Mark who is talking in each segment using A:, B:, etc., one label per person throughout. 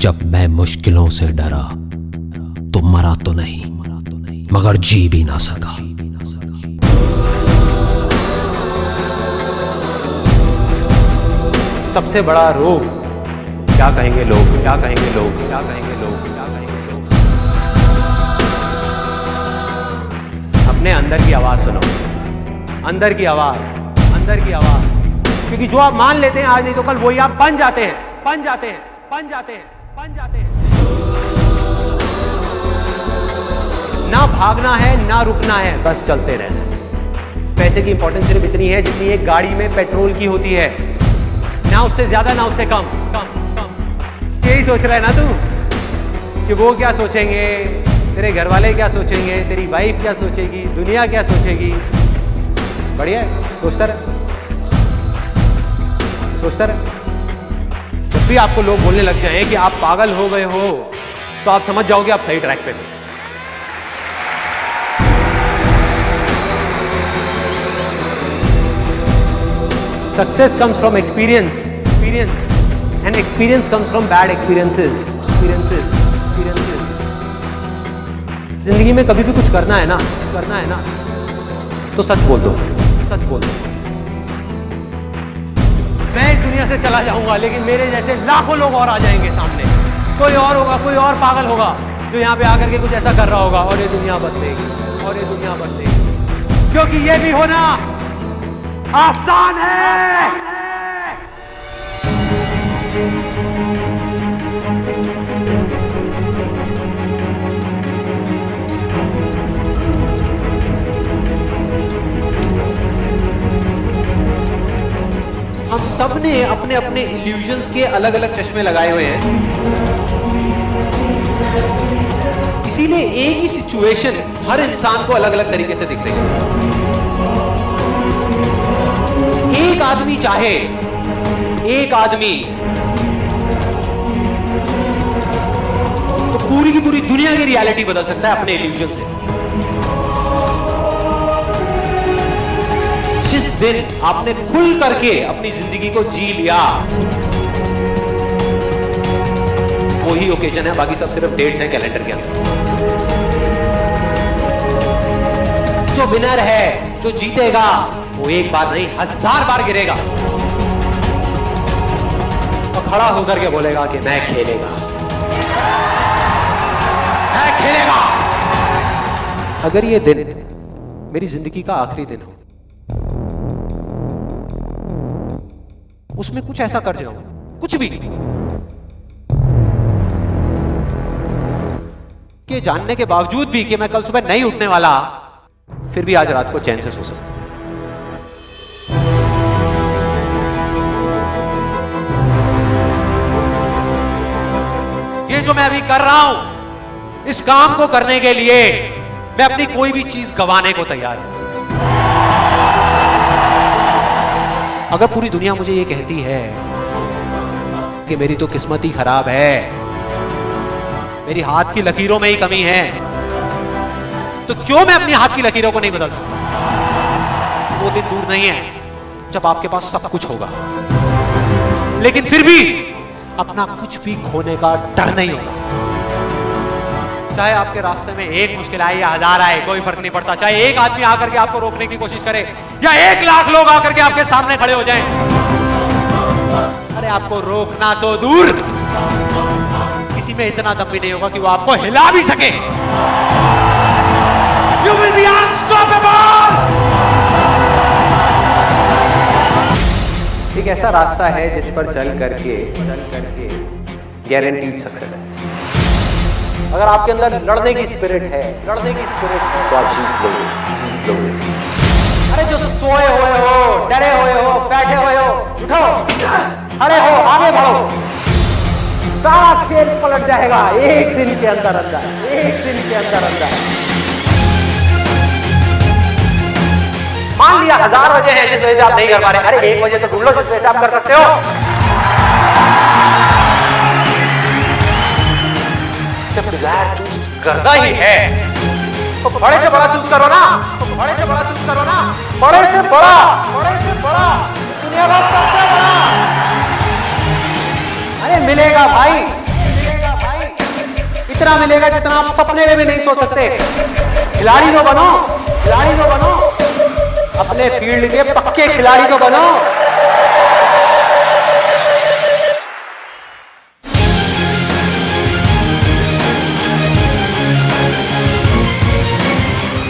A: जब मैं मुश्किलों से डरा तो मरा तो नहीं मगर जी भी ना सका।
B: सबसे बड़ा रोग क्या कहेंगे लोग, क्या कहेंगे लोग, क्या कहेंगे लोग, क्या कहेंगे लोग। अपने अंदर की आवाज सुनो, अंदर की आवाज, अंदर की आवाज। क्योंकि जो आप मान लेते हैं आज नहीं तो कल वही आप बन जाते हैं, बन जाते हैं, बन जाते हैं, बन जाते हैं। ना भागना है ना रुकना है, बस चलते रहना है। पैसे की इंपॉर्टेंस सिर्फ इतनी है जितनी एक गाड़ी में पेट्रोल की होती है, ना उससे ज्यादा ना उससे कम। यही सोच रहा है ना तू कि वो क्या सोचेंगे, तेरे घर वाले क्या सोचेंगे, तेरी वाइफ क्या सोचेगी, दुनिया क्या सोचेगी। बढ़िया है, सोचता रहे, सोचता रहे। जब भी आपको लोग बोलने लग जाएं कि आप पागल हो गए हो तो आप समझ जाओगे आप सही ट्रैक पे हो। Success comes from experience, and experience comes from bad experiences. जिंदगी में कभी भी कुछ करना है ना, तो सच बोल दो, सच बोल दो। मैं इस दुनिया से चला जाऊंगा लेकिन मेरे जैसे लाखों लोग और आ जाएंगे सामने। कोई और होगा, कोई और पागल होगा जो यहाँ पे आकर के कुछ ऐसा कर रहा होगा और ये दुनिया बदलेगी, और ये दुनिया बदलेगी। क्योंकि ये भी होना आसान है।
C: हम सब ने अपने अपने इल्यूजन्स के अलग अलग चश्मे लगाए हुए हैं, इसीलिए एक ही सिचुएशन हर इंसान को अलग अलग तरीके से दिख रही है। एक आदमी चाहे, एक आदमी तो पूरी की पूरी दुनिया की रियलिटी बदल सकता है अपने इल्यूजन से। जिस दिन आपने खुल करके अपनी जिंदगी को जी लिया, वही ओकेजन है, बाकी सब सिर्फ डेट्स हैं कैलेंडर के अंदर। जो विनर है, जो जीतेगा, वो एक बार नहीं 1000 बार गिरेगा और खड़ा होकर के बोलेगा कि मैं खेलेगा, मैं खेलेगा। अगर ये दिन मेरी जिंदगी का आखिरी दिन हो, उसमें कुछ ऐसा कर जाऊं, कुछ भी, कि जानने के बावजूद भी कि मैं कल सुबह नहीं उठने वाला, फिर भी आज रात को चैन से सो सकूं। ये जो मैं अभी कर रहा हूं, इस काम को करने के लिए मैं अपनी कोई भी चीज गंवाने को तैयार हूं। अगर पूरी दुनिया मुझे ये कहती है कि मेरी तो किस्मत ही खराब है, मेरी हाथ की लकीरों में ही कमी है, तो क्यों मैं अपनी हाथ की लकीरों को नहीं बदल सकता? वो दिन दूर नहीं है जब आपके पास सब कुछ होगा, लेकिन फिर भी अपना कुछ भी खोने का डर नहीं होगा। चाहे आपके रास्ते में एक मुश्किल आए या 1000 आए, कोई फर्क नहीं पड़ता। चाहे एक आदमी आकर के आपको रोकने की कोशिश करे या 1 लाख लोग आकर के आपके सामने खड़े हो जाएं, अरे आपको रोकना तो दूर, किसी में इतना दम भी नहीं होगा कि वो आपको हिला भी सके। You will be unstoppable!
B: एक ऐसा रास्ता है जिस पर चल करके गारंटीड सक्सेस है। अगर आपके अंदर लड़ने की स्पिरिट है, तो आप जीत लोगे।
C: अरे जो सोए हुए हो, डरे हुए हो, बैठे हुए हो, उठो, खड़े हो, आगे बढ़ो।
B: सारा खेल पलट जाएगा एक दिन के अंदर, एक दिन के अंदर। मान लिया 1000 वजह है जिस वजह से आप नहीं कर पा रहे, अरे 1 वजह तो ढूंढ लो जिस वजह से आप कर सकते हो।
C: जब डिजायर चूज करना ही है तो बड़े से बड़ा चूज करो ना, बड़े से बड़ा, दुनिया का सबसे बड़ा। मिलेगा भाई, मिलेगा भाई, इतना मिलेगा जितना आप सपने में भी नहीं सोच सकते। खिलाड़ी तो बनो, खिलाड़ी तो बनो, अपने फील्ड के पक्के खिलाड़ी तो बनो।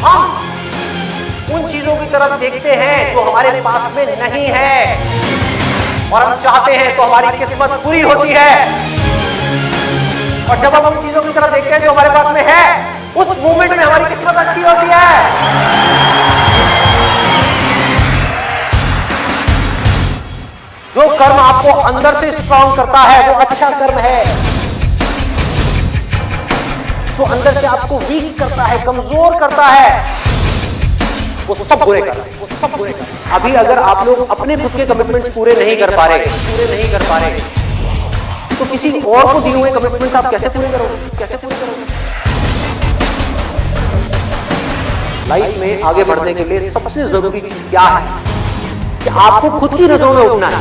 C: हम उन चीजों की तरफ देखते हैं जो हमारे पास में नहीं है, और हम चाहते हैं तो हमारी किस्मत पूरी होती है। और जब हम उन चीजों की तरफ देखते हैं जो हमारे पास में है, उस मोमेंट में हमारी किस्मत अच्छी होती है। जो कर्म आपको अंदर से स्ट्रांग करता है वो अच्छा कर्म है। जो अंदर से आपको वीक करता है, कमजोर करता है, वो सब बुरे कर रहे हैं, वो सब बुरे कर रहे हैं। अभी अगर आप लोग अपने खुद के कमिटमेंट्स पूरे नहीं कर पा रहे, तो किसी और को दिए हुए कमिटमेंट्स आप कैसे पूरे करोगे? लाइफ में आगे बढ़ने के लिए सबसे जरूरी चीज क्या है कि आपको खुद की नजरों में उठना है।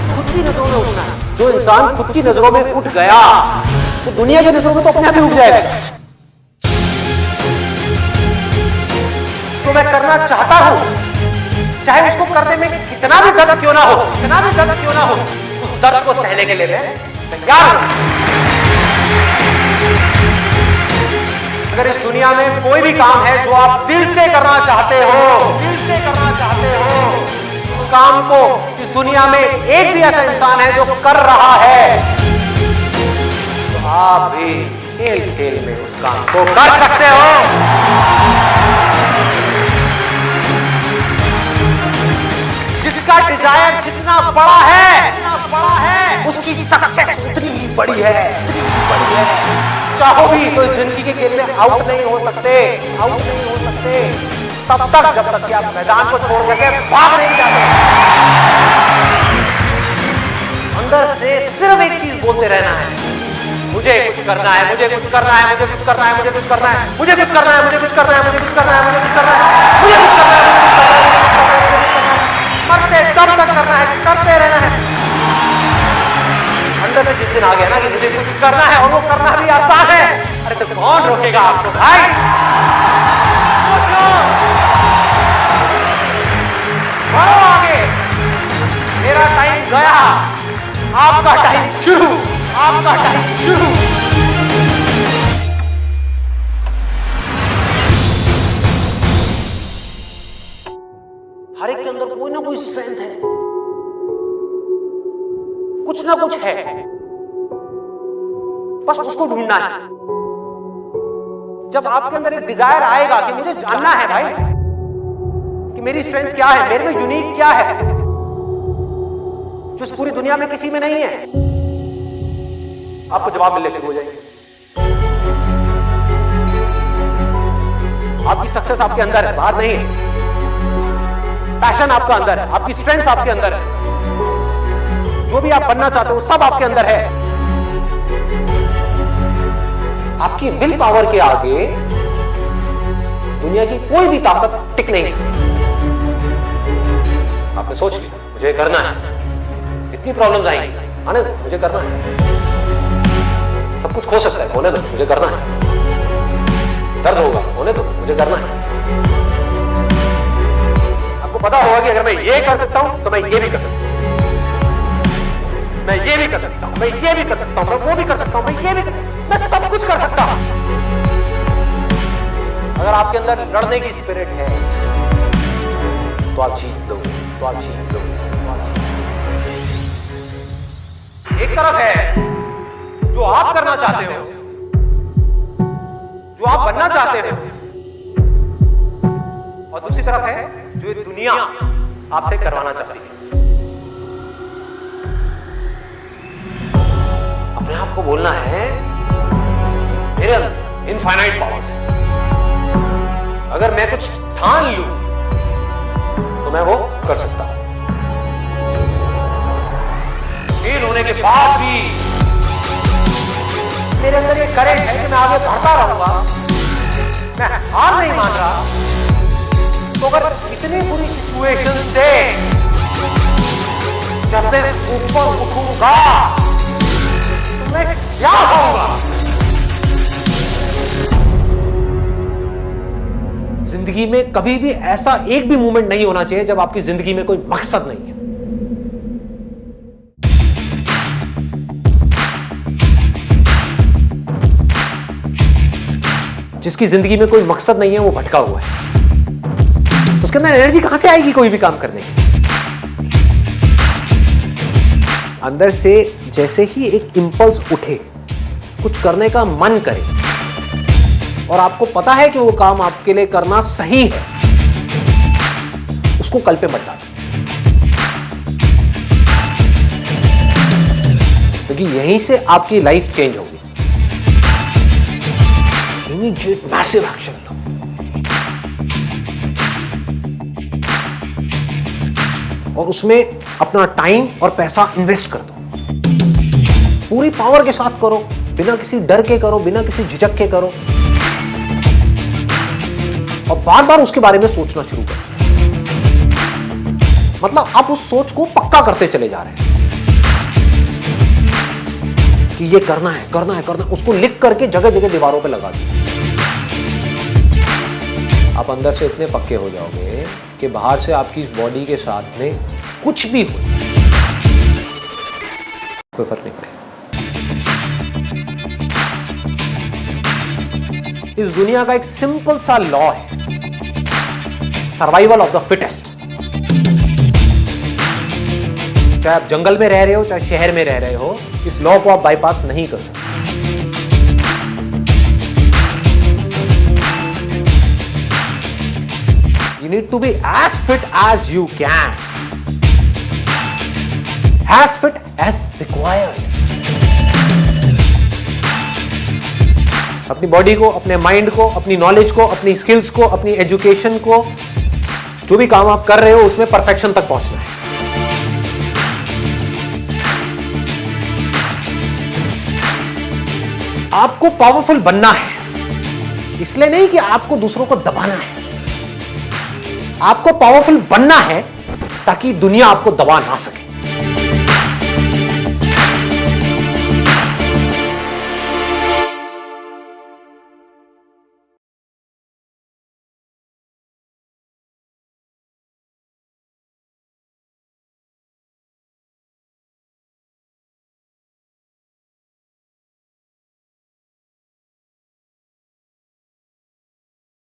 C: जो इंसान खुद की नजरों में उठ गया तो दुनिया की नजरों में तो अपने आप ही उठ जाएगा। तो मैं करना चाहता हूं, चाहे उसको करने में कितना भी दर्द क्यों ना हो, उस दर्द को सहने के लिए मैं तैयार हूं। अगर इस दुनिया में कोई भी काम है जो आप दिल से करना चाहते हो, उस काम को इस दुनिया में एक भी ऐसा इंसान है जो कर रहा है, तो आप भी खेल में उस काम को कर सकते हो। जिसका डिजायर जितना बड़ा है, उसकी सक्सेस उतनी ही बड़ी है। चाहो भी तो इस जिंदगी के खेल में आउट नहीं हो सकते, तब तक जब तक कि आप मैदान को छोड़ करके भाग नहीं जाते। अंदर से सिर्फ एक चीज बोलते रहना है, मुझे कुछ करना है, मुझे कुछ करना है, मुझे कुछ करना है, मुझे कुछ करना है, मुझे कुछ करना है, मुझे कुछ करना है, मुझे कुछ करना है, मुझे कुछ करना है, मुझे कुछ करना है, मरते तब तक करना है, करते रहना है। अंदर से जिस दिन आ गया ना कि मुझे कुछ करना है और वो करना भी आसान है, अरे तो कौन रोकेगा आपको भाई? बढ़ो आगे, मेरा टाइम गया, आपका टाइम शुरू, आपका टाइम शुरू। हर एक के अंदर कोई ना कोई स्ट्रेंथ है, कुछ ना कुछ है, बस उसको ढूंढना है। जब आपके अंदर एक डिजायर आएगा कि मुझे जानना है भाई कि मेरी स्ट्रेंथ क्या है, मेरे में यूनिक क्या है जो इस पूरी दुनिया में किसी में नहीं है, आपको जवाब मिलने शुरू हो जाएंगे। आपकी सक्सेस आपके अंदर है, बाहर नहीं है। पैशन आपका अंदर है, आपकी स्ट्रेंथ आपके अंदर है, जो भी आप बनना चाहते हो सब आपके अंदर है। आपकी विल पावर के आगे दुनिया की कोई भी ताकत टिक नहीं सकती। आपने सोच लिया मुझे करना है, इतनी प्रॉब्लम्स आएंगी, आने दो, मुझे करना है। सब कुछ खो सकता है, होने दो, मुझे करना है। दर्द होगा, होने दो, मुझे करना है। आपको पता होगा कि अगर मैं ये कर सकता हूं तो मैं ये भी कर सकता हूं, मैं ये भी कर सकता हूं, मैं ये भी कर सकता हूं, मैं वो भी कर सकता हूं, मैं ये भी मैं सब कुछ कर सकता हूं। अगर आपके अंदर लड़ने की स्पिरिट है तो आप जीत लोगे, तो आप जीत लोगे। एक तरफ है जो आप करना चाहते हो, जो आप बनना चाहते हो, और दूसरी तरफ है जो ये दुनिया आपसे करवाना चाहती है। अपने आप को बोलना है मेरे अंदर इनफाइनाइट पावर्स है, अगर मैं कुछ ठान लूं तो मैं वो कर सकता हूं। फेल होने के बाद भी मेरे अंदर ये करेंट है कि मैं आगे बढ़ता रहूंगा, मैं हार नहीं मान रहा। तो अगर इतनी बुरी सिचुएशन से जब मैं ऊपर उठूंगा तो
B: उसमें क्या होगा। जिंदगी में कभी भी ऐसा एक भी मोमेंट नहीं होना चाहिए जब आपकी जिंदगी में कोई मकसद नहीं है। जिसकी जिंदगी में कोई मकसद नहीं है वो भटका हुआ है। उसके अंदर एनर्जी कहां से आएगी कोई भी काम करने की। अंदर से जैसे ही एक इंपल्स उठे, कुछ करने का मन करे और आपको पता है कि वो काम आपके लिए करना सही है, उसको कल पे मत डालो, क्योंकि यहीं से आपकी लाइफ चेंज होगी। इमीडिएट मैसिव एक्शन लो। और उसमें अपना टाइम और पैसा इन्वेस्ट कर दो। पूरी पावर के साथ करो, बिना किसी डर के करो, बिना किसी झिझक के करो, और बार बार उसके बारे में सोचना शुरू करो। मतलब आप उस सोच को पक्का करते चले जा रहे हैं कि ये करना है, करना है, करना है। उसको लिख करके जगह जगह दीवारों पे लगा दो। आप अंदर से इतने पक्के हो जाओगे कि बाहर से आपकी बॉडी के साथ में कुछ भी हो, कोई फर्क नहीं पड़ेगा। इस दुनिया का एक सिंपल सा लॉ है, सर्वाइवल ऑफ द फिटेस्ट। चाहे आप जंगल में रह रहे हो, चाहे शहर में रह रहे हो, इस लॉ को आप बाईपास नहीं कर सकते। You need to be as fit as you can, as fit as required. अपनी बॉडी को, अपने माइंड को, अपनी नॉलेज को, अपनी स्किल्स को, अपनी एजुकेशन को, जो भी काम आप कर रहे हो उसमें परफेक्शन तक पहुंचना है। आपको पावरफुल बनना है, इसलिए नहीं कि आपको दूसरों को दबाना है। आपको पावरफुल बनना है ताकि दुनिया आपको दबा ना सके।